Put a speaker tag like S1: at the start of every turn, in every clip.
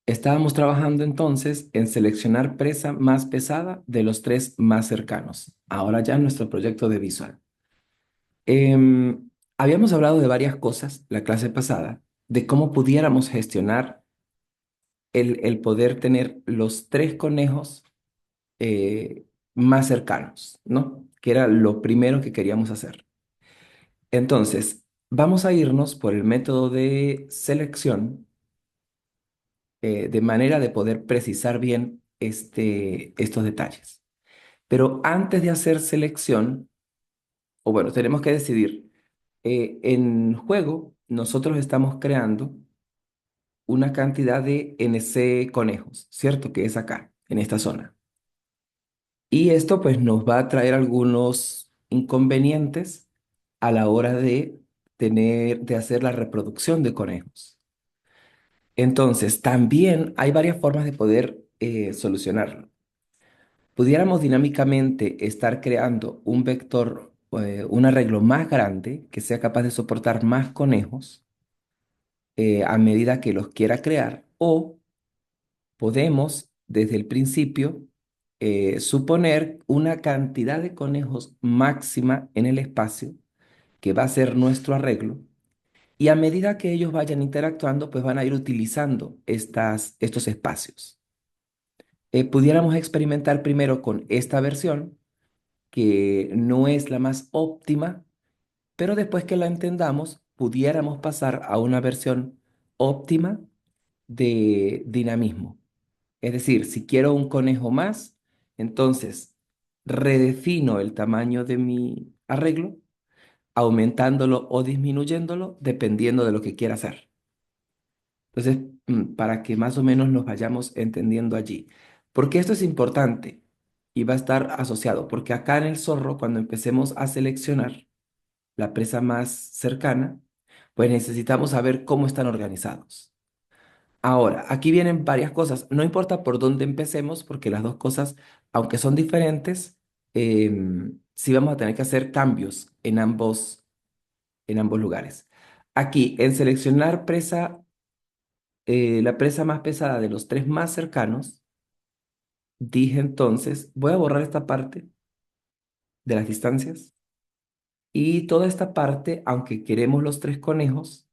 S1: Estábamos trabajando entonces en seleccionar presa más pesada de los tres más cercanos. Ahora ya nuestro proyecto de visual. Habíamos hablado de varias cosas la clase pasada, de cómo pudiéramos gestionar el poder tener los tres conejos más cercanos, ¿no? Que era lo primero que queríamos hacer. Entonces, vamos a irnos por el método de selección de manera de poder precisar bien estos detalles. Pero antes de hacer selección, o bueno, tenemos que decidir, en juego nosotros estamos creando una cantidad de NC conejos, ¿cierto? Que es acá, en esta zona. Y esto pues nos va a traer algunos inconvenientes a la hora de hacer la reproducción de conejos. Entonces, también hay varias formas de poder solucionarlo. Pudiéramos dinámicamente estar creando un vector, un arreglo más grande que sea capaz de soportar más conejos a medida que los quiera crear, o podemos desde el principio suponer una cantidad de conejos máxima en el espacio que va a ser nuestro arreglo. Y a medida que ellos vayan interactuando, pues van a ir utilizando estos espacios. Pudiéramos experimentar primero con esta versión, que no es la más óptima, pero después que la entendamos, pudiéramos pasar a una versión óptima de dinamismo. Es decir, si quiero un conejo más, entonces redefino el tamaño de mi arreglo, aumentándolo o disminuyéndolo dependiendo de lo que quiera hacer. Entonces, para que más o menos nos vayamos entendiendo allí. Porque esto es importante y va a estar asociado, porque acá en el zorro, cuando empecemos a seleccionar la presa más cercana, pues necesitamos saber cómo están organizados. Ahora, aquí vienen varias cosas. No importa por dónde empecemos, porque las dos cosas, aunque son diferentes, sí vamos a tener que hacer cambios en ambos lugares. Aquí, en seleccionar la presa más pesada de los tres más cercanos, dije entonces, voy a borrar esta parte de las distancias y toda esta parte, aunque queremos los tres conejos,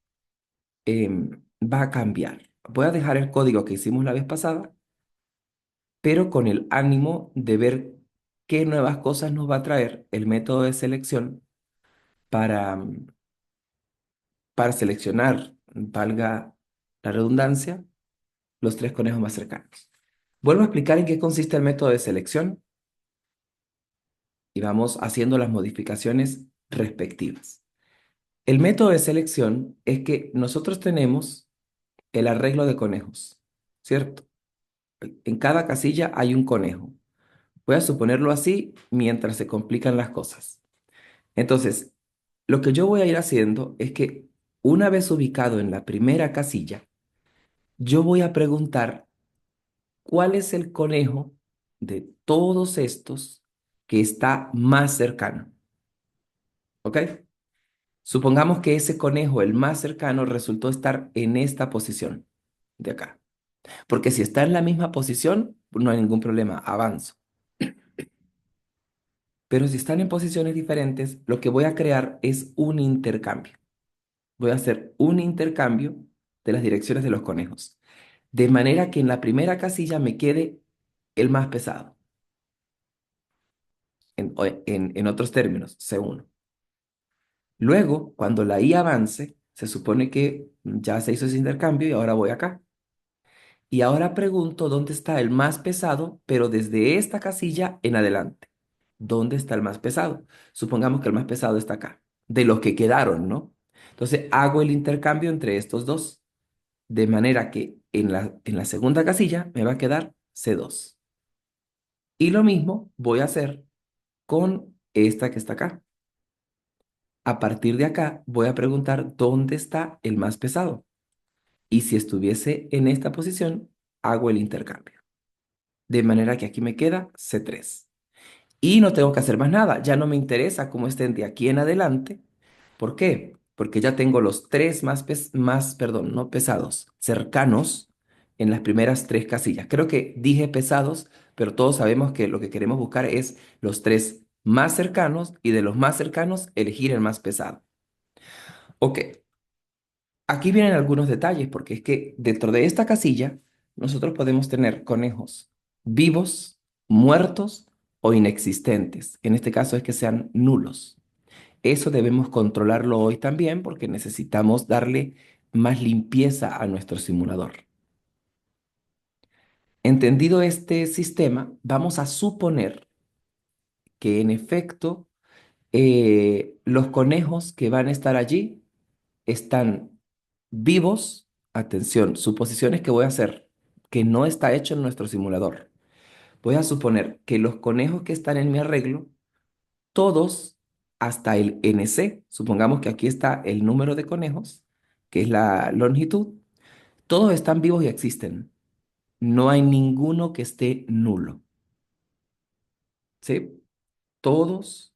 S1: va a cambiar. Voy a dejar el código que hicimos la vez pasada, pero con el ánimo de ver qué nuevas cosas nos va a traer el método de selección para, para seleccionar, valga la redundancia, los tres conejos más cercanos. Vuelvo a explicar en qué consiste el método de selección y vamos haciendo las modificaciones respectivas. El método de selección es que nosotros tenemos el arreglo de conejos, ¿cierto? En cada casilla hay un conejo. Voy a suponerlo así mientras se complican las cosas. Entonces, lo que yo voy a ir haciendo es que una vez ubicado en la primera casilla, yo voy a preguntar cuál es el conejo de todos estos que está más cercano. ¿Ok? Supongamos que ese conejo, el más cercano, resultó estar en esta posición de acá. Porque si está en la misma posición, no hay ningún problema, avanzo. Pero si están en posiciones diferentes, lo que voy a crear es un intercambio. Voy a hacer un intercambio de las direcciones de los conejos. De manera que en la primera casilla me quede el más pesado. En otros términos, C1. Luego, cuando la I avance, se supone que ya se hizo ese intercambio y ahora voy acá. Y ahora pregunto dónde está el más pesado, pero desde esta casilla en adelante. ¿Dónde está el más pesado? Supongamos que el más pesado está acá, de los que quedaron, ¿no? Entonces hago el intercambio entre estos dos, de manera que en la segunda casilla me va a quedar C2. Y lo mismo voy a hacer con esta que está acá. A partir de acá voy a preguntar dónde está el más pesado. Y si estuviese en esta posición, hago el intercambio. De manera que aquí me queda C3. Y no tengo que hacer más nada. Ya no me interesa cómo estén de aquí en adelante. ¿Por qué? Porque ya tengo los tres más, perdón, no pesados, cercanos, en las primeras tres casillas. Creo que dije pesados, pero todos sabemos que lo que queremos buscar es los tres más cercanos y de los más cercanos elegir el más pesado. Ok, aquí vienen algunos detalles porque es que dentro de esta casilla nosotros podemos tener conejos vivos, muertos o inexistentes. En este caso es que sean nulos. Eso debemos controlarlo hoy también porque necesitamos darle más limpieza a nuestro simulador. Entendido este sistema, vamos a suponer que en efecto los conejos que van a estar allí están vivos. Atención, suposiciones que voy a hacer que no está hecho en nuestro simulador. Voy a suponer que los conejos que están en mi arreglo, todos hasta el NC, supongamos que aquí está el número de conejos, que es la longitud, todos están vivos y existen. No hay ninguno que esté nulo, ¿sí? Todos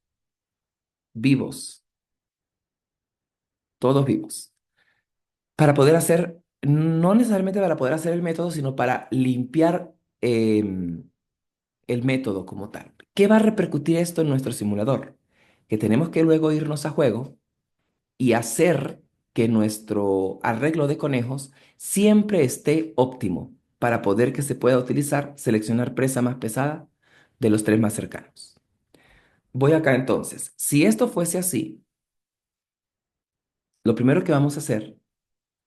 S1: vivos, todos vivos. Para poder hacer, no necesariamente para poder hacer el método, sino para limpiar el método como tal. ¿Qué va a repercutir esto en nuestro simulador? Que tenemos que luego irnos a juego y hacer que nuestro arreglo de conejos siempre esté óptimo para poder que se pueda utilizar, seleccionar presa más pesada de los tres más cercanos. Voy acá entonces. Si esto fuese así, lo primero que vamos a hacer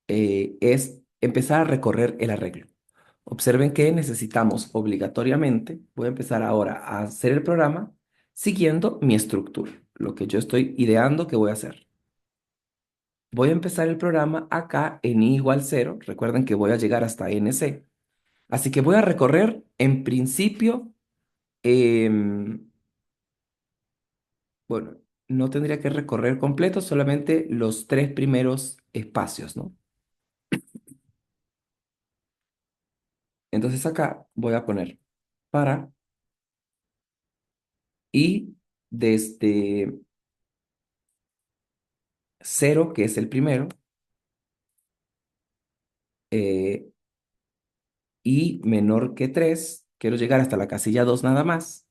S1: es empezar a recorrer el arreglo. Observen que necesitamos obligatoriamente, voy a empezar ahora a hacer el programa siguiendo mi estructura, lo que yo estoy ideando que voy a hacer. Voy a empezar el programa acá en i igual 0. Recuerden que voy a llegar hasta NC. Así que voy a recorrer en principio, bueno, no tendría que recorrer completo, solamente los tres primeros espacios, ¿no? Entonces acá voy a poner para y desde 0, que es el primero, eh, y menor que 3, quiero llegar hasta la casilla 2 nada más,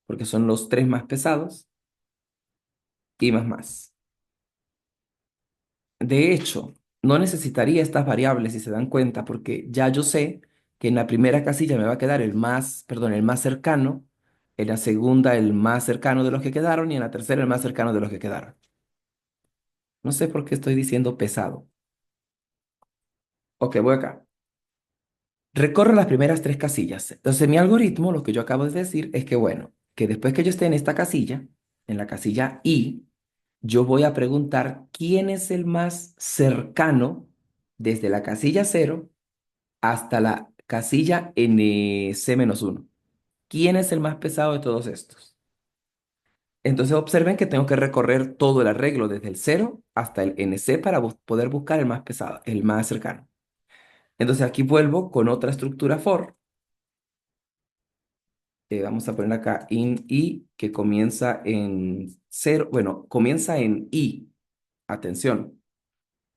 S1: porque son los tres más pesados, y más más. De hecho, no necesitaría estas variables si se dan cuenta, porque ya yo sé que en la primera casilla me va a quedar el más, perdón, el más cercano, en la segunda el más cercano de los que quedaron y en la tercera el más cercano de los que quedaron. No sé por qué estoy diciendo pesado. Ok, voy acá. Recorro las primeras tres casillas. Entonces, mi algoritmo, lo que yo acabo de decir, es que, bueno, que después que yo esté en esta casilla, en la casilla I, yo voy a preguntar quién es el más cercano desde la casilla 0 hasta la casilla NC-1. ¿Quién es el más pesado de todos estos? Entonces, observen que tengo que recorrer todo el arreglo desde el 0 hasta el NC para poder buscar el más pesado, el más cercano. Entonces, aquí vuelvo con otra estructura for. Vamos a poner acá in i que comienza en 0, bueno, comienza en i, atención,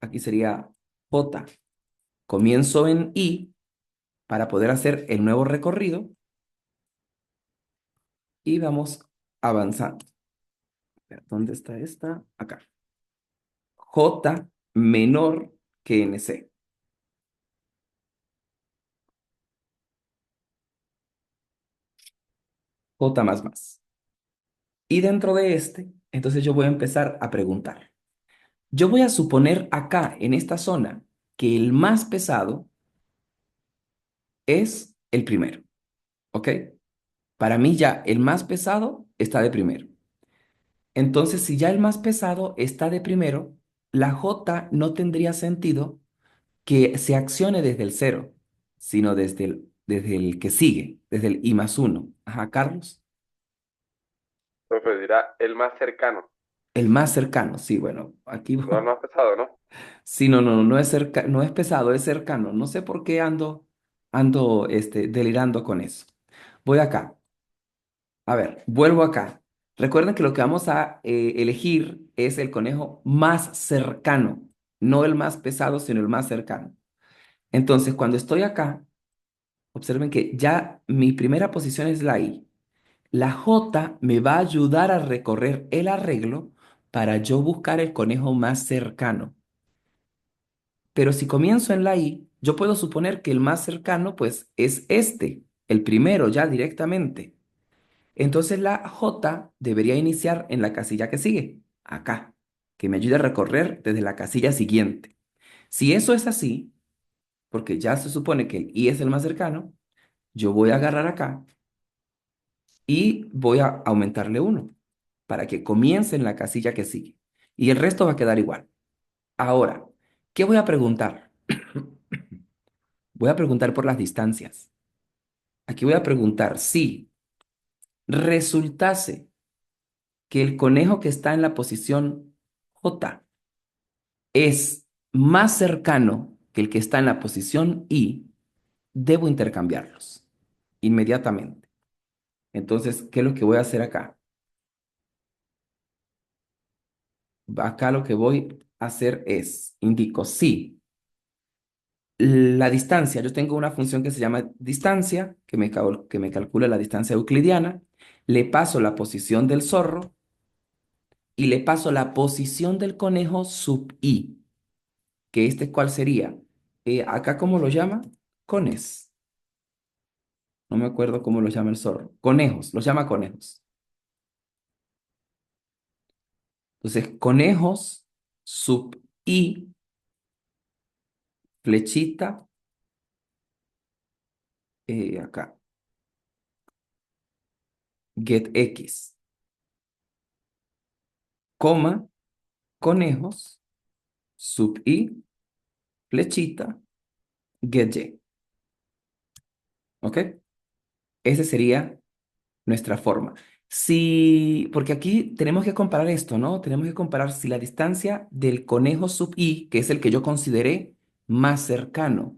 S1: aquí sería j, comienzo en i para poder hacer el nuevo recorrido y vamos avanzando. A ver, ¿dónde está esta? Acá. J menor que NC, J más más. Y dentro de este, entonces yo voy a empezar a preguntar. Yo voy a suponer acá, en esta zona, que el más pesado es el primero, ¿ok? Para mí ya el más pesado está de primero. Entonces, si ya el más pesado está de primero, la J no tendría sentido que se accione desde el cero, sino desde el que sigue, desde el I+1. Ajá, Carlos.
S2: Profe, dirá el más cercano,
S1: El más cercano, sí, bueno, aquí
S2: no el más pesado, ¿no?
S1: sí, no, no, no es no es pesado, es cercano. No sé por qué ando delirando con eso. Voy acá. A ver, vuelvo acá. Recuerden que lo que vamos a elegir es el conejo más cercano, no el más pesado, sino el más cercano. Entonces, cuando estoy acá, observen que ya mi primera posición es la I. La J me va a ayudar a recorrer el arreglo para yo buscar el conejo más cercano. Pero si comienzo en la I, yo puedo suponer que el más cercano pues es este, el primero ya directamente. Entonces la J debería iniciar en la casilla que sigue, acá, que me ayude a recorrer desde la casilla siguiente. Si eso es así, porque ya se supone que el I es el más cercano, yo voy a agarrar acá y voy a aumentarle uno para que comience en la casilla que sigue. Y el resto va a quedar igual. Ahora, ¿qué voy a preguntar? Voy a preguntar por las distancias. Aquí voy a preguntar si resultase que el conejo que está en la posición J es más cercano que el que está en la posición I, debo intercambiarlos inmediatamente. Entonces, ¿qué es lo que voy a hacer acá? Acá lo que voy a hacer es, indico si la distancia, yo tengo una función que se llama distancia, que me calcula la distancia euclidiana, le paso la posición del zorro y le paso la posición del conejo sub i, que este cuál sería. Acá, ¿cómo lo llama? Cones. No me acuerdo cómo lo llama el zorro. Conejos, los llama conejos. Entonces, conejos sub i, flechita, acá, get x, coma, conejos sub i, flechita, get y. ¿Ok? Esa sería nuestra forma. Si, porque aquí tenemos que comparar esto, ¿no? Tenemos que comparar si la distancia del conejo sub i, que es el que yo consideré más cercano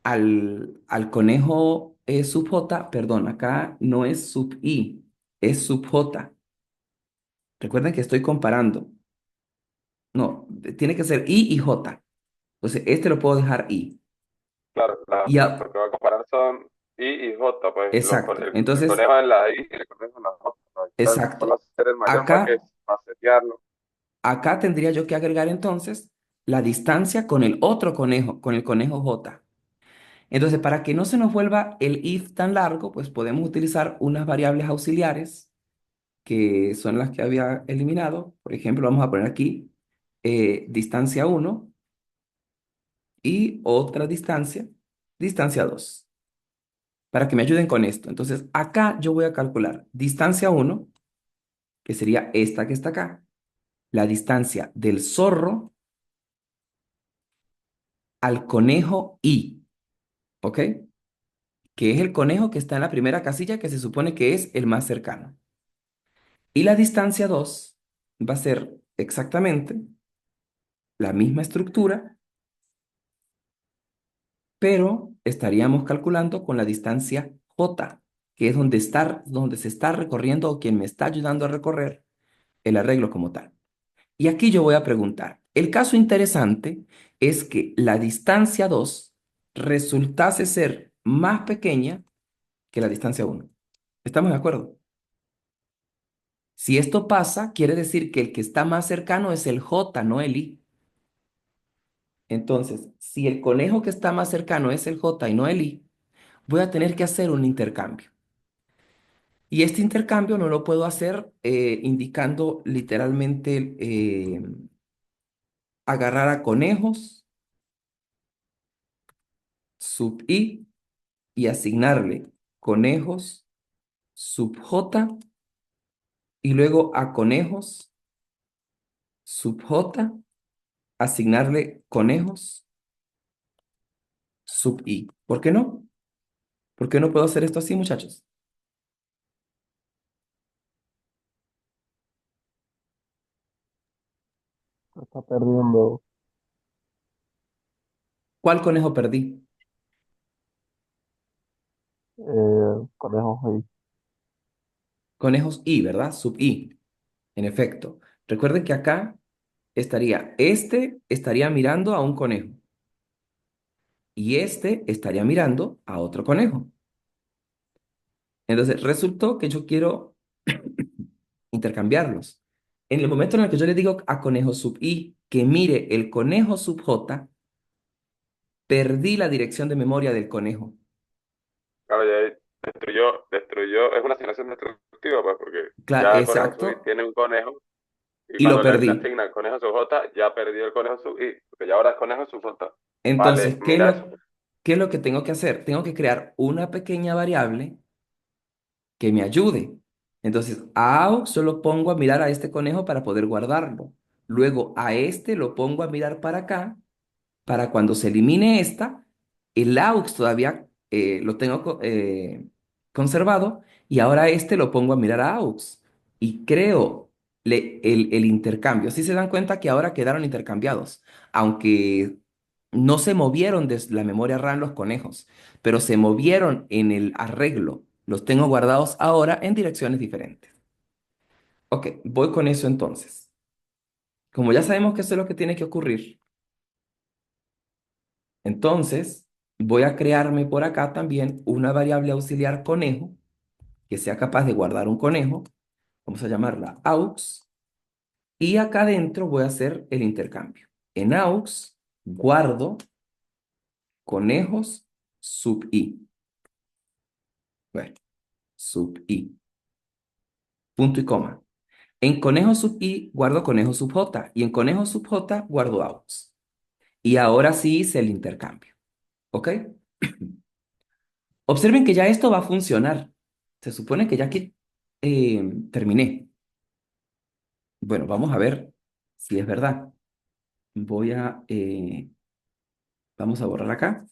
S1: al conejo sub j, perdón, acá no es sub i, es sub j. Recuerden que estoy comparando. No, tiene que ser i y j. Entonces, este lo puedo dejar i.
S2: Claro,
S1: Y
S2: porque va a comparar son I y J, pues
S1: exacto.
S2: el
S1: Entonces,
S2: conejo en la I y el conejo en la J, ¿no? Entonces, solo
S1: exacto.
S2: hacer el mayoma que es
S1: Acá
S2: macetearlo.
S1: Acá tendría yo que agregar entonces la distancia con el otro conejo, con el conejo J. Entonces, para que no se nos vuelva el if tan largo, pues podemos utilizar unas variables auxiliares que son las que había eliminado. Por ejemplo, vamos a poner aquí distancia uno y otra distancia, distancia 2, para que me ayuden con esto. Entonces, acá yo voy a calcular distancia uno, que sería esta que está acá, la distancia del zorro al conejo I, ¿ok? Que es el conejo que está en la primera casilla, que se supone que es el más cercano. Y la distancia 2 va a ser exactamente la misma estructura, pero estaríamos calculando con la distancia J, que es donde se está recorriendo o quien me está ayudando a recorrer el arreglo como tal. Y aquí yo voy a preguntar, el caso interesante es que la distancia 2 resultase ser más pequeña que la distancia uno. ¿Estamos de acuerdo? Si esto pasa, quiere decir que el que está más cercano es el J, no el I. Entonces, si el conejo que está más cercano es el J y no el I, voy a tener que hacer un intercambio. Y este intercambio no lo puedo hacer indicando literalmente agarrar a conejos, sub I, y asignarle conejos, sub J, y luego a conejos, sub J, asignarle conejos, sub I. ¿Por qué no? ¿Por qué no puedo hacer esto así, muchachos?
S3: Está perdiendo
S1: ¿Cuál conejo perdí?
S3: conejos ahí.
S1: Conejos I, ¿verdad? Sub I, en efecto. Recuerden que acá estaría mirando a un conejo. y este estaría mirando a otro conejo. Entonces, resultó que yo quiero intercambiarlos. En el momento en el que yo le digo a conejo sub i que mire el conejo sub j, perdí la dirección de memoria del conejo.
S2: Claro, ya ahí destruyó, es una asignación destructiva, pues, porque
S1: Claro,
S2: ya el conejo sub i
S1: exacto,
S2: tiene un conejo y
S1: y lo
S2: cuando le
S1: perdí.
S2: asigna el conejo sub j, ya perdió el conejo sub i, porque ya ahora es conejo sub j. Vale,
S1: Entonces,
S2: mira,
S1: qué es lo que tengo que hacer? Tengo que crear una pequeña variable que me ayude. Entonces, a aux yo lo pongo a mirar a este conejo para poder guardarlo. Luego a este lo pongo a mirar para acá, para cuando se elimine esta, el aux todavía lo tengo conservado y ahora este lo pongo a mirar a aux y creo el intercambio. Si se dan cuenta que ahora quedaron intercambiados, aunque no se movieron desde la memoria RAM los conejos, pero se movieron en el arreglo. Los tengo guardados ahora en direcciones diferentes. Ok, voy con eso entonces. Como ya sabemos que eso es lo que tiene que ocurrir, entonces voy a crearme por acá también una variable auxiliar conejo que sea capaz de guardar un conejo. Vamos a llamarla aux. Y acá adentro voy a hacer el intercambio. En aux guardo conejos sub i. Bueno, sub i. Punto y coma. En conejo sub i guardo conejo sub j y en conejo sub j guardo aux. Y ahora sí hice el intercambio. ¿Ok? Observen que ya esto va a funcionar. Se supone que ya que terminé. Bueno, vamos a ver si es verdad. Vamos a borrar acá.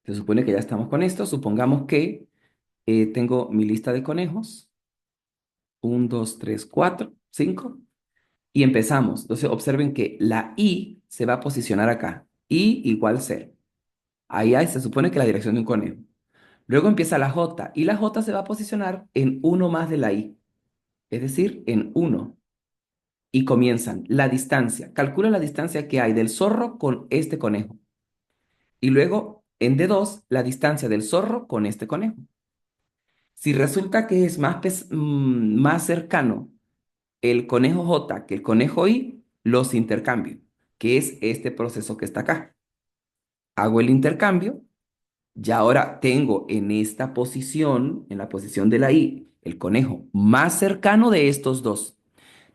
S1: Se supone que ya estamos con esto. Supongamos que tengo mi lista de conejos. 1, 2, 3, 4, 5. Y empezamos. Entonces observen que la i se va a posicionar acá. I igual 0. Ahí se supone que la dirección de un conejo. Luego empieza la j y la j se va a posicionar en uno más de la i. Es decir, en 1. Y comienzan la distancia. Calcula la distancia que hay del zorro con este conejo. Y luego en D2 la distancia del zorro con este conejo. Si resulta que es más cercano el conejo J que el conejo I, los intercambio, que es este proceso que está acá. Hago el intercambio, ya ahora tengo en esta posición, en la posición de la I, el conejo más cercano de estos dos.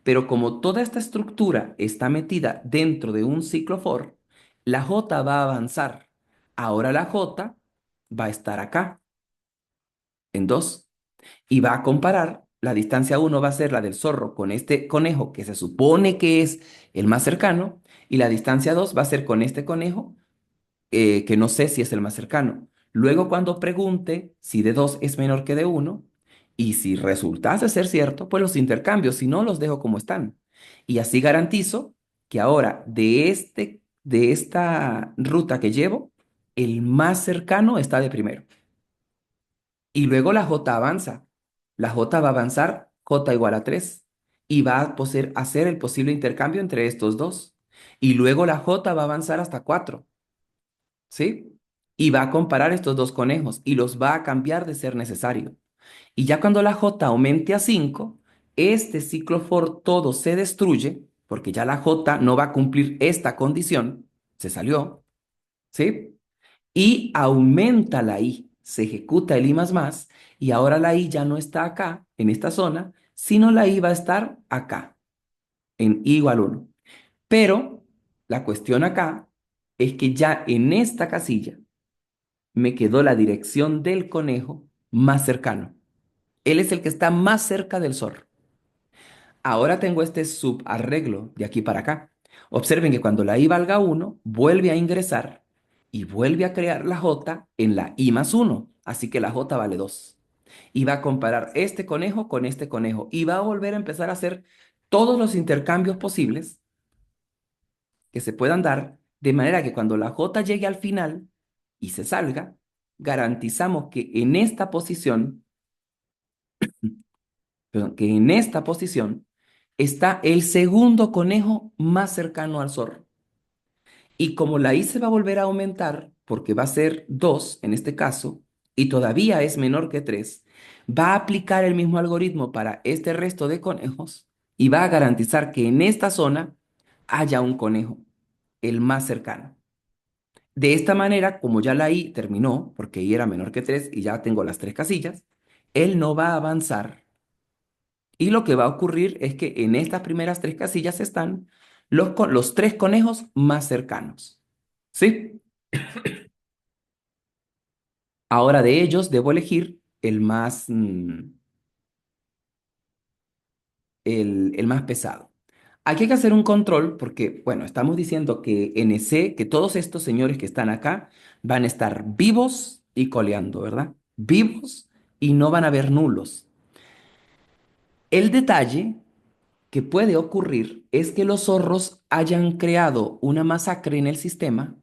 S1: Pero como toda esta estructura está metida dentro de un ciclo for, la J va a avanzar. Ahora la J va a estar acá, en 2 y va a comparar. La distancia uno va a ser la del zorro con este conejo, que se supone que es el más cercano, y la distancia 2 va a ser con este conejo, que no sé si es el más cercano. Luego, cuando pregunte si de 2 es menor que de uno y si resultase ser cierto, pues los intercambios, si no, los dejo como están. Y así garantizo que ahora de esta ruta que llevo, el más cercano está de primero. Y luego la J avanza. La J va a avanzar J igual a 3 y va a hacer el posible intercambio entre estos dos. Y luego la J va a avanzar hasta 4, ¿sí? Y va a comparar estos dos conejos y los va a cambiar de ser necesario. Y ya cuando la J aumente a 5, este ciclo for todo se destruye porque ya la J no va a cumplir esta condición, se salió, ¿sí? Y aumenta la i, se ejecuta el i más más, y ahora la i ya no está acá, en esta zona, sino la i va a estar acá, en i igual 1. Pero la cuestión acá es que ya en esta casilla me quedó la dirección del conejo más cercano. Él es el que está más cerca del zorro. Ahora tengo este subarreglo de aquí para acá. Observen que cuando la i valga 1, vuelve a ingresar y vuelve a crear la j en la i más 1. Así que la j vale 2. Y va a comparar este conejo con este conejo. Y va a volver a empezar a hacer todos los intercambios posibles que se puedan dar, de manera que cuando la j llegue al final y se salga, garantizamos que en esta posición, perdón, que en esta posición está el segundo conejo más cercano al zorro. Y como la i se va a volver a aumentar, porque va a ser 2 en este caso, y todavía es menor que 3, va a aplicar el mismo algoritmo para este resto de conejos y va a garantizar que en esta zona haya un conejo, el más cercano. De esta manera, como ya la i terminó, porque i era menor que 3 y ya tengo las tres casillas, él no va a avanzar. Y lo que va a ocurrir es que en estas primeras tres casillas están los tres conejos más cercanos. ¿Sí? Ahora de ellos debo elegir el más pesado. Aquí hay que hacer un control porque, bueno, estamos diciendo que NC, que todos estos señores que están acá van a estar vivos y coleando, ¿verdad? Vivos y no van a haber nulos. El detalle que puede ocurrir es que los zorros hayan creado una masacre en el sistema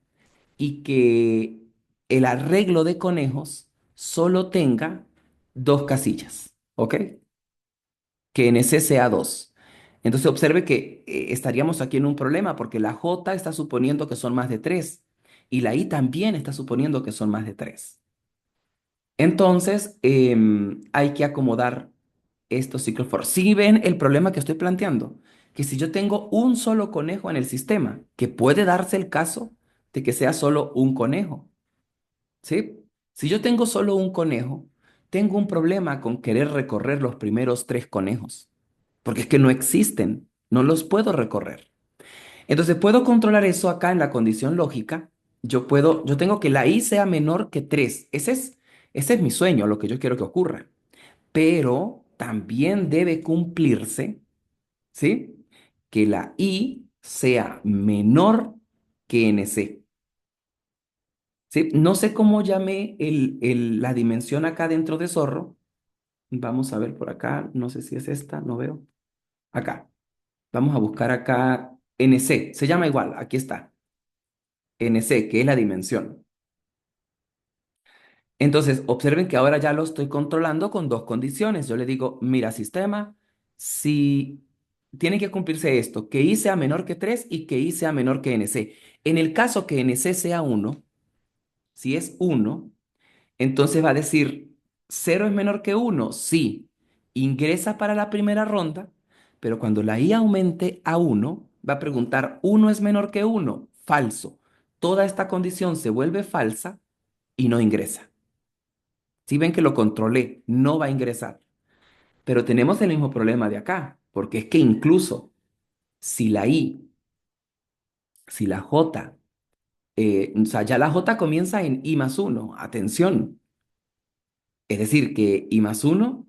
S1: y que el arreglo de conejos solo tenga dos casillas, ¿ok? Que en ese sea dos. Entonces observe que estaríamos aquí en un problema porque la J está suponiendo que son más de tres y la I también está suponiendo que son más de tres. Entonces hay que acomodar estos ciclos for. Si ven el problema que estoy planteando, que si yo tengo un solo conejo en el sistema, que puede darse el caso de que sea solo un conejo, ¿sí? Si yo tengo solo un conejo, tengo un problema con querer recorrer los primeros tres conejos, porque es que no existen, no los puedo recorrer. Entonces puedo controlar eso acá en la condición lógica. Yo tengo que la i sea menor que 3. Ese es mi sueño, lo que yo quiero que ocurra. Pero también debe cumplirse, ¿sí? Que la i sea menor que nc. ¿Sí? No sé cómo llamé la dimensión acá dentro de Zorro. Vamos a ver por acá. No sé si es esta, no veo. Acá. Vamos a buscar acá NC. Se llama igual. Aquí está. NC, que es la dimensión. Entonces, observen que ahora ya lo estoy controlando con dos condiciones. Yo le digo, mira, sistema, si tiene que cumplirse esto, que i sea menor que 3 y que i sea menor que NC. En el caso que NC sea uno, si es uno, entonces va a decir, cero es menor que uno, sí, ingresa para la primera ronda, pero cuando la i aumente a uno, va a preguntar, ¿uno es menor que uno? Falso. Toda esta condición se vuelve falsa y no ingresa. Si ven que lo controlé, no va a ingresar. Pero tenemos el mismo problema de acá, porque es que incluso si la i, si la j, o sea, ya la j comienza en i más uno, atención. Es decir, que i más uno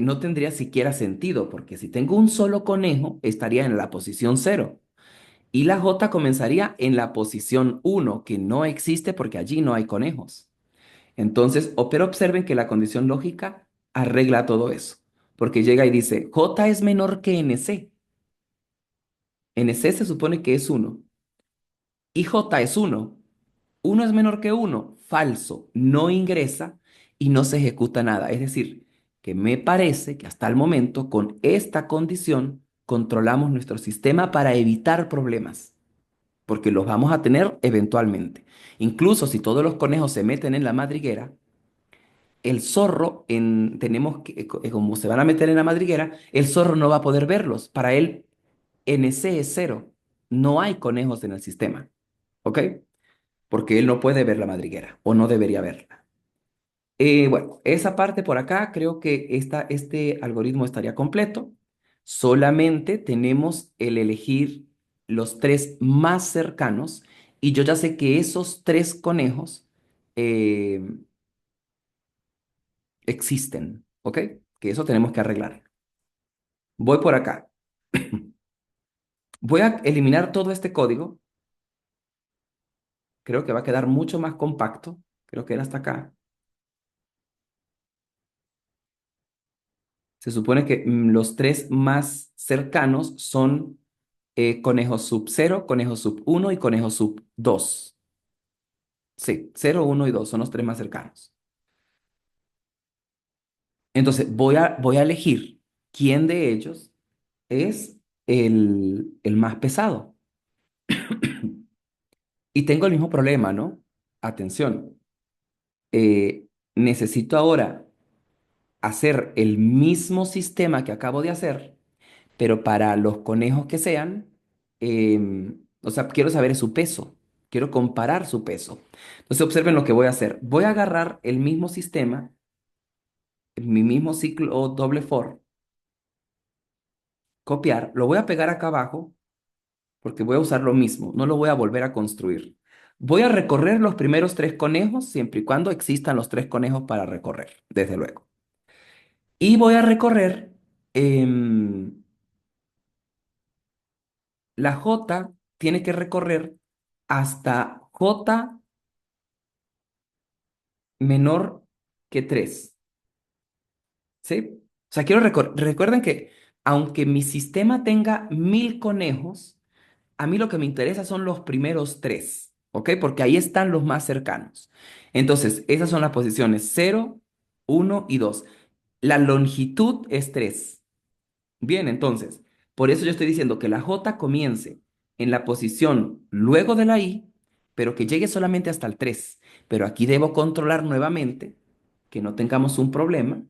S1: no tendría siquiera sentido, porque si tengo un solo conejo, estaría en la posición cero. Y la j comenzaría en la posición uno, que no existe porque allí no hay conejos. Entonces, pero observen que la condición lógica arregla todo eso, porque llega y dice, j es menor que nc. Nc se supone que es uno y j es uno. Uno es menor que uno, falso, no ingresa y no se ejecuta nada. Es decir, que me parece que hasta el momento con esta condición controlamos nuestro sistema para evitar problemas, porque los vamos a tener eventualmente. Incluso si todos los conejos se meten en la madriguera, el zorro, tenemos que, como se van a meter en la madriguera, el zorro no va a poder verlos. Para él, NC es cero. No hay conejos en el sistema. ¿Ok? Porque él no puede ver la madriguera o no debería verla. Bueno, esa parte por acá creo que este algoritmo estaría completo. Solamente tenemos el elegir los tres más cercanos y yo ya sé que esos tres conejos eh, existen, ¿ok? Que eso tenemos que arreglar. Voy por acá. Voy a eliminar todo este código. Creo que va a quedar mucho más compacto. Creo que era hasta acá. Se supone que los tres más cercanos son conejo sub cero, conejo sub uno y conejo sub 2. Sí, cero, uno y 2 son los tres más cercanos. Entonces voy a elegir quién de ellos es el más pesado. Y tengo el mismo problema, ¿no? Atención, eh, necesito ahora hacer el mismo sistema que acabo de hacer, pero para los conejos que sean, o sea, quiero saber su peso, quiero comparar su peso. Entonces observen lo que voy a hacer. Voy a agarrar el mismo sistema, mi mismo ciclo doble for, copiar, lo voy a pegar acá abajo porque voy a usar lo mismo, no lo voy a volver a construir. Voy a recorrer los primeros tres conejos siempre y cuando existan los tres conejos para recorrer, desde luego. Y voy a recorrer la J, tiene que recorrer hasta J menor que 3, ¿sí? O sea, recuerden que aunque mi sistema tenga 1000 conejos, a mí lo que me interesa son los primeros tres, ¿ok? Porque ahí están los más cercanos. Entonces, esas son las posiciones 0, 1 y 2. La longitud es 3. Bien, entonces, por eso yo estoy diciendo que la J comience en la posición luego de la I, pero que llegue solamente hasta el 3. Pero aquí debo controlar nuevamente que no tengamos un problema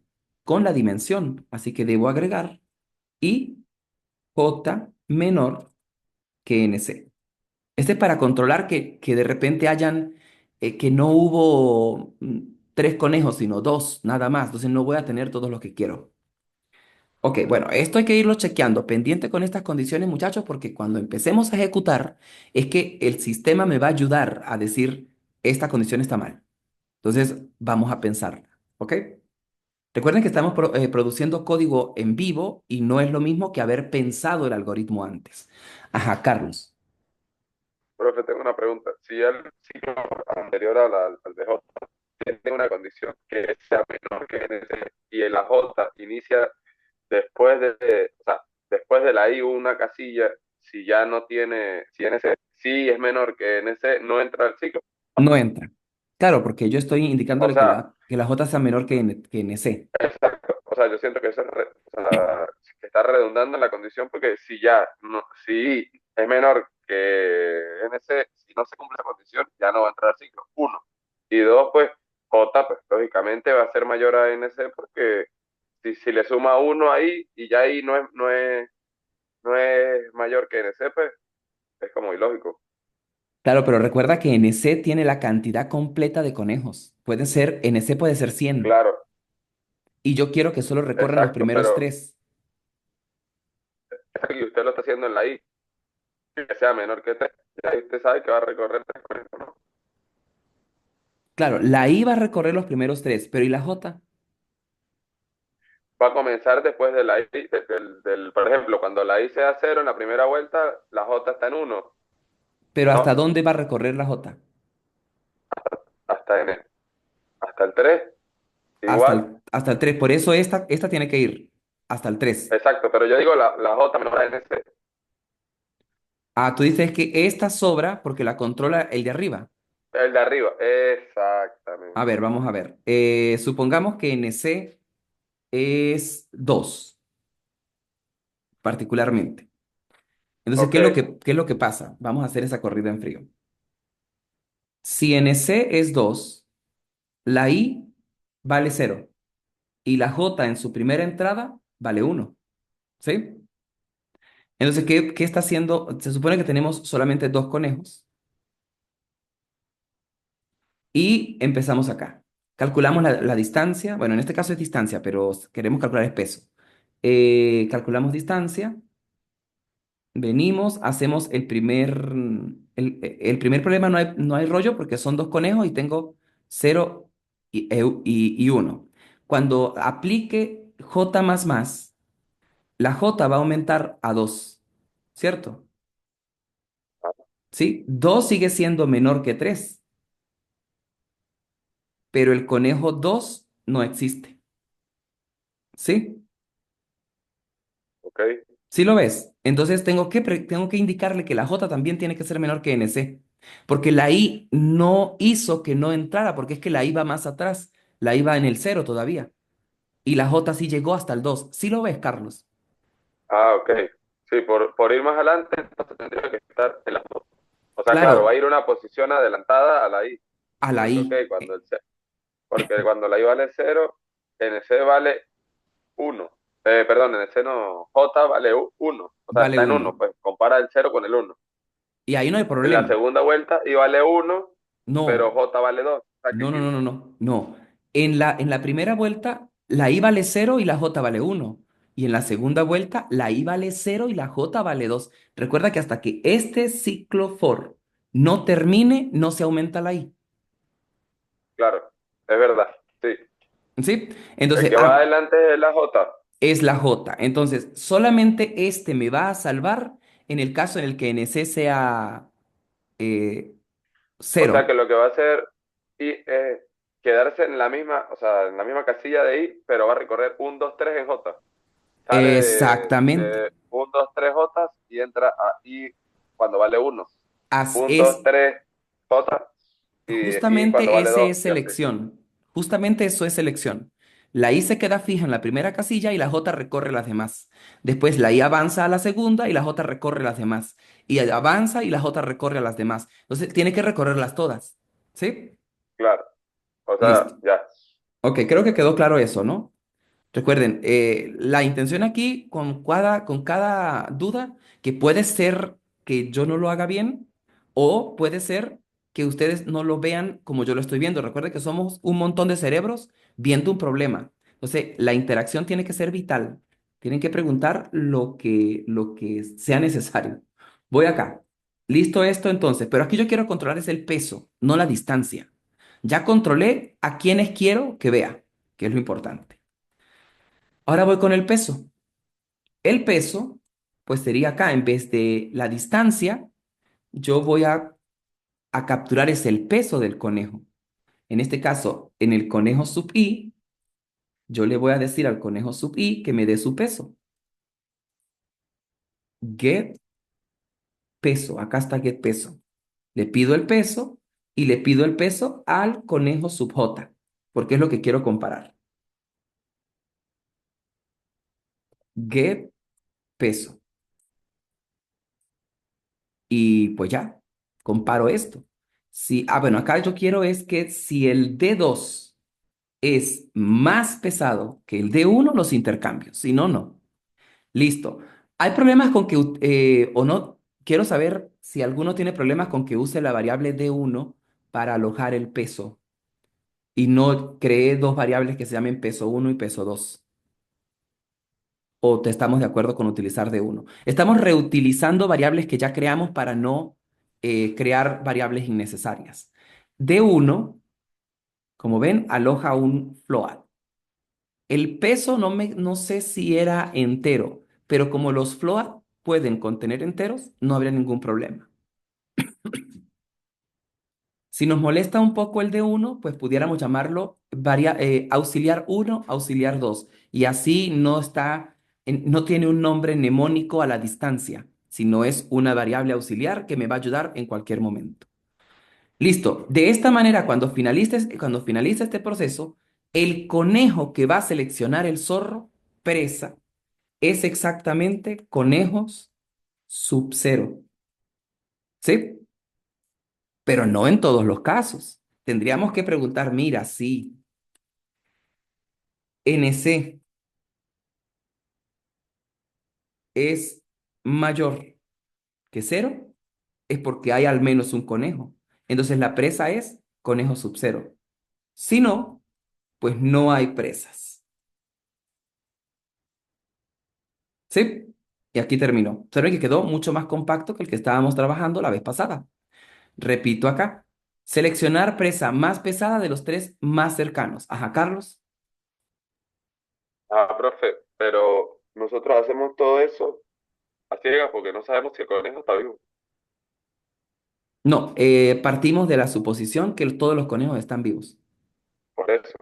S1: con la dimensión. Así que debo agregar I J menor que NC. Este es para controlar que de repente que no hubo tres conejos, sino dos, nada más. Entonces no voy a tener todos los que quiero. Ok, bueno, esto hay que irlo chequeando, pendiente con estas condiciones, muchachos, porque cuando empecemos a ejecutar, es que el sistema me va a ayudar a decir, esta condición está mal. Entonces, vamos a pensarla, ¿ok? Recuerden que estamos produciendo código en vivo y no es lo mismo que haber pensado el algoritmo antes. Ajá, Carlos.
S2: Profe, tengo una pregunta. Si el ciclo anterior al de J tiene una condición que sea menor que NC y en la J inicia o sea, después de la I una casilla, si ya no tiene, si NC sí es menor que NC, no entra al ciclo.
S1: No entra. Claro, porque yo estoy
S2: O
S1: indicándole que
S2: sea,
S1: la J sea menor que NC.
S2: exacto. O sea, yo siento que eso o sea, que está redundando en la condición porque si ya, no, si es menor que NC, si no se cumple esa condición, ya no va a entrar al ciclo. Uno. Y dos, pues J, pues lógicamente va a ser mayor a NC porque si le suma uno ahí y ya ahí no es mayor que NC, pues es como ilógico.
S1: Claro, pero recuerda que NC tiene la cantidad completa de conejos. NC puede ser 100.
S2: Claro,
S1: Y yo quiero que solo recorran los
S2: exacto,
S1: primeros
S2: pero
S1: tres.
S2: aquí usted lo está haciendo en la I, que sea menor que 3. Ya ahí usted sabe que va a recorrer 3 con esto, ¿no?
S1: Claro, la I va a recorrer los primeros tres, pero ¿y la J?
S2: Va a comenzar después de la I, por ejemplo, cuando la I sea cero en la primera vuelta, la J está en uno,
S1: Pero ¿hasta
S2: ¿no?
S1: dónde va a recorrer la J?
S2: Hasta hasta el 3
S1: Hasta
S2: igual.
S1: hasta el 3. Por eso esta tiene que ir hasta el 3.
S2: Exacto, pero yo digo la J menos la NC,
S1: Ah, tú dices que esta sobra porque la controla el de arriba.
S2: el de arriba.
S1: A
S2: Exactamente.
S1: ver, vamos a ver. Supongamos que NC es 2, particularmente. Entonces,
S2: Ok,
S1: qué es lo que pasa? Vamos a hacer esa corrida en frío. Si NC es 2, la I vale 0 y la J en su primera entrada vale 1, ¿sí? Entonces, ¿qué está haciendo? Se supone que tenemos solamente dos conejos y empezamos acá. Calculamos la distancia, bueno, en este caso es distancia, pero queremos calcular el peso. Calculamos distancia, venimos, hacemos el primer problema, no hay rollo porque son dos conejos y tengo 0 y 1. Cuando aplique J la J va a aumentar a 2, ¿cierto? ¿Sí? 2 sigue siendo menor que 3, pero el conejo 2 no existe, ¿sí?
S2: ok.
S1: ¿Sí lo ves? Entonces tengo que indicarle que la J también tiene que ser menor que NC, porque la I no hizo que no entrara, porque es que la I va más atrás, la I va en el 0 todavía, y la J sí llegó hasta el 2. ¿Sí lo ves, Carlos?
S2: Ah, ok. Sí, por ir más adelante, entonces tendría que estar en la J. O sea, claro, va a
S1: Claro,
S2: ir una posición adelantada a la I.
S1: a la
S2: Porque, ok,
S1: I.
S2: porque cuando la I vale cero, NC vale uno. Perdón, NC no, J vale uno. O sea,
S1: Vale
S2: está en uno,
S1: uno.
S2: pues compara el cero con el uno.
S1: Y ahí no hay
S2: En la
S1: problema.
S2: segunda vuelta I vale uno, pero
S1: No,
S2: J vale dos. O sea, que
S1: no, no,
S2: aquí,
S1: no, no, no, no. En la primera vuelta, la I vale cero y la J vale uno. Y en la segunda vuelta, la I vale cero y la J vale 2. Recuerda que hasta que este ciclo for no termine, no se aumenta la I.
S2: claro, es verdad, sí.
S1: ¿Sí?
S2: El
S1: Entonces,
S2: que va adelante es la J.
S1: es la J. Entonces, solamente este me va a salvar en el caso en el que NC sea eh,
S2: O sea que
S1: cero.
S2: lo que va a hacer I es quedarse en la misma, o sea, en la misma casilla de I, pero va a recorrer un 2 3 en J. Sale
S1: Exactamente.
S2: de un 2 3 J y entra a I cuando vale uno. Un 2
S1: Es
S2: 3 J y I cuando
S1: justamente
S2: vale
S1: ese
S2: 2
S1: es
S2: y así.
S1: selección. Justamente eso es selección. La I se queda fija en la primera casilla y la J recorre las demás. Después la I avanza a la segunda y la J recorre las demás. Y avanza y la J recorre a las demás. Entonces tiene que recorrerlas todas. ¿Sí?
S2: Claro. O sea,
S1: Listo.
S2: ya.
S1: Ok, creo que quedó claro eso, ¿no? Recuerden, la intención aquí con cada duda, que puede ser que yo no lo haga bien o puede ser que ustedes no lo vean como yo lo estoy viendo. Recuerden que somos un montón de cerebros viendo un problema. Entonces, la interacción tiene que ser vital. Tienen que preguntar lo que sea necesario. Voy acá. Listo esto entonces, pero aquí yo quiero controlar es el peso, no la distancia. Ya controlé a quienes quiero que vea, que es lo importante. Ahora voy con el peso. El peso, pues sería acá, en vez de la distancia, yo voy a capturar es el peso del conejo. En este caso, en el conejo sub i, yo le voy a decir al conejo sub i que me dé su peso. Get peso. Acá está get peso. Le pido el peso y le pido el peso al conejo sub j, porque es lo que quiero comparar. Get peso. Y pues ya, comparo esto. Si, bueno, acá yo quiero es que si el D2 es más pesado que el D1, los intercambios. Si no, no. Listo. ¿Hay problemas con que, o no? Quiero saber si alguno tiene problemas con que use la variable D1 para alojar el peso y no cree dos variables que se llamen peso uno y peso 2. ¿O te estamos de acuerdo con utilizar D1? Estamos reutilizando variables que ya creamos para no crear variables innecesarias. D1, como ven, aloja un float. El peso no sé si era entero, pero como los float pueden contener enteros, no habría ningún problema. Si nos molesta un poco el de uno, pues pudiéramos llamarlo auxiliar uno, auxiliar 2. Y así no tiene un nombre mnemónico a la distancia, sino es una variable auxiliar que me va a ayudar en cualquier momento. Listo. De esta manera, cuando finalice este proceso, el conejo que va a seleccionar el zorro presa es exactamente conejos sub cero, ¿sí? Pero no en todos los casos. Tendríamos que preguntar, mira, si NC es mayor que cero, es porque hay al menos un conejo. Entonces la presa es conejo sub cero. Si no, pues no hay presas, ¿sí? Y aquí terminó. Observen que quedó mucho más compacto que el que estábamos trabajando la vez pasada. Repito acá. Seleccionar presa más pesada de los tres más cercanos. Ajá, Carlos.
S2: Ah, profe, pero nosotros hacemos todo eso a ciegas porque no sabemos si el conejo está vivo.
S1: No, partimos de la suposición que todos los conejos están vivos.
S2: Por eso.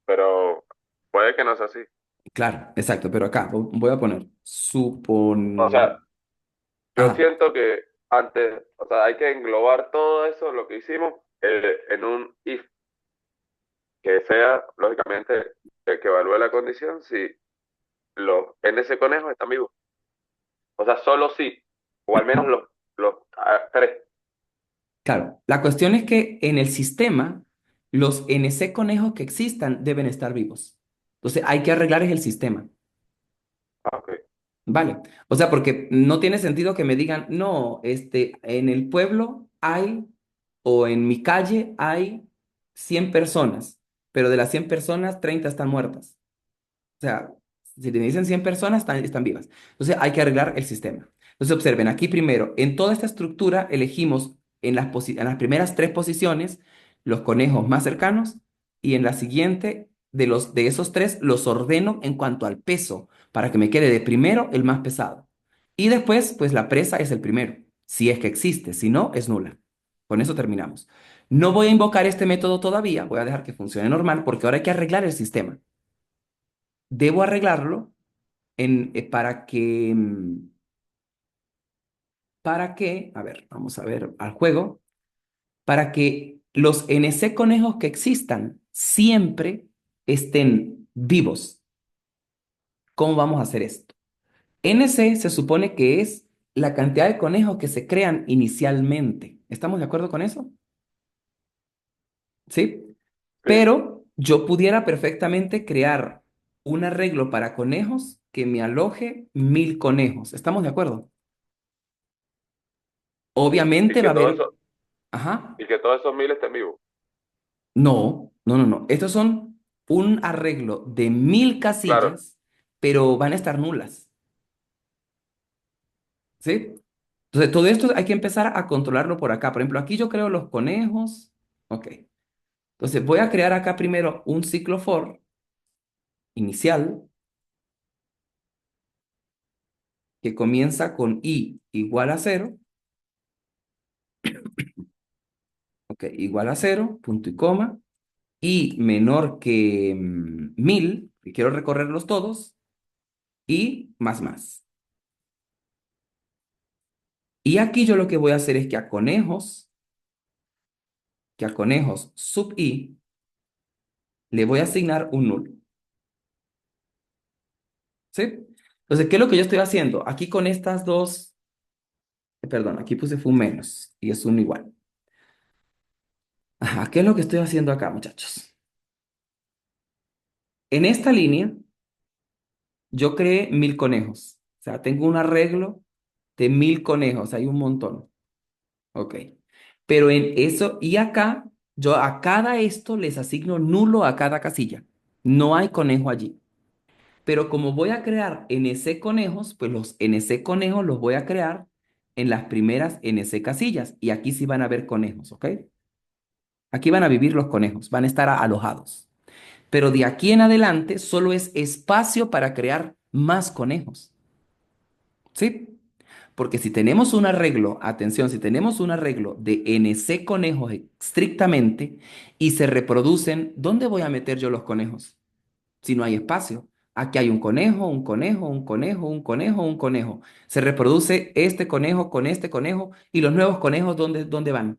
S2: Pero puede que no sea así.
S1: Claro, exacto, pero acá voy a poner
S2: O sea, yo
S1: Ah,
S2: siento que antes, o sea, hay que englobar todo eso, lo que hicimos, en un if, que sea, lógicamente, el que evalúe la condición si los en ese conejo están vivos. O sea, solo sí, o al menos los tres.
S1: Claro, la cuestión es que en el sistema, los NC conejos que existan deben estar vivos. Entonces, hay que arreglar es el sistema.
S2: Ah, ok.
S1: Vale. O sea, porque no tiene sentido que me digan, no, en el pueblo hay, o en mi calle hay 100 personas, pero de las 100 personas, 30 están muertas. O sea, si te dicen 100 personas, están vivas. Entonces hay que arreglar el sistema. Entonces observen, aquí primero, en toda esta estructura elegimos en las primeras tres posiciones los conejos más cercanos y en la siguiente de esos tres los ordeno en cuanto al peso para que me quede de primero el más pesado. Y después, pues la presa es el primero, si es que existe, si no, es nula. Con eso terminamos. No voy a invocar este método todavía, voy a dejar que funcione normal porque ahora hay que arreglar el sistema. Debo arreglarlo para que, a ver, vamos a ver al juego, para que los NC conejos que existan siempre estén vivos. ¿Cómo vamos a hacer esto? NC se supone que es la cantidad de conejos que se crean inicialmente. ¿Estamos de acuerdo con eso? ¿Sí?
S2: Sí.
S1: Pero yo pudiera perfectamente crear un arreglo para conejos que me aloje 1000 conejos. ¿Estamos de acuerdo?
S2: Y
S1: Obviamente va
S2: que
S1: a
S2: todo
S1: haber,
S2: eso,
S1: ajá,
S2: y que todos esos 1000 estén vivos.
S1: no, no, no, no. Estos son un arreglo de 1000
S2: Claro.
S1: casillas, pero van a estar nulas, ¿sí? Entonces, todo esto hay que empezar a controlarlo por acá. Por ejemplo, aquí yo creo los conejos. Ok. Entonces, voy a crear acá primero un ciclo for inicial que comienza con i igual a cero. Ok, igual a cero, punto y coma. I menor que 1000, que quiero recorrerlos todos, y más más. Y aquí yo lo que voy a hacer es que a conejos sub i le voy a asignar un null, ¿sí? Entonces, ¿qué es lo que yo estoy haciendo? Aquí con estas dos, perdón, aquí puse fue un menos y es un igual. Ajá, ¿qué es lo que estoy haciendo acá, muchachos? En esta línea yo creé 1000 conejos. O sea, tengo un arreglo de 1000 conejos, hay un montón. Ok. Pero en eso, y acá, yo a cada esto les asigno nulo a cada casilla. No hay conejo allí. Pero como voy a crear NC conejos, pues los NC conejos los voy a crear en las primeras NC casillas. Y aquí sí van a haber conejos, ¿ok? Aquí van a vivir los conejos, van a estar alojados. Pero de aquí en adelante solo es espacio para crear más conejos, ¿sí? Porque si tenemos un arreglo, atención, si tenemos un arreglo de NC conejos estrictamente y se reproducen, ¿dónde voy a meter yo los conejos? Si no hay espacio. Aquí hay un conejo, un conejo, un conejo, un conejo, un conejo. Se reproduce este conejo con este conejo y los nuevos conejos, ¿dónde van?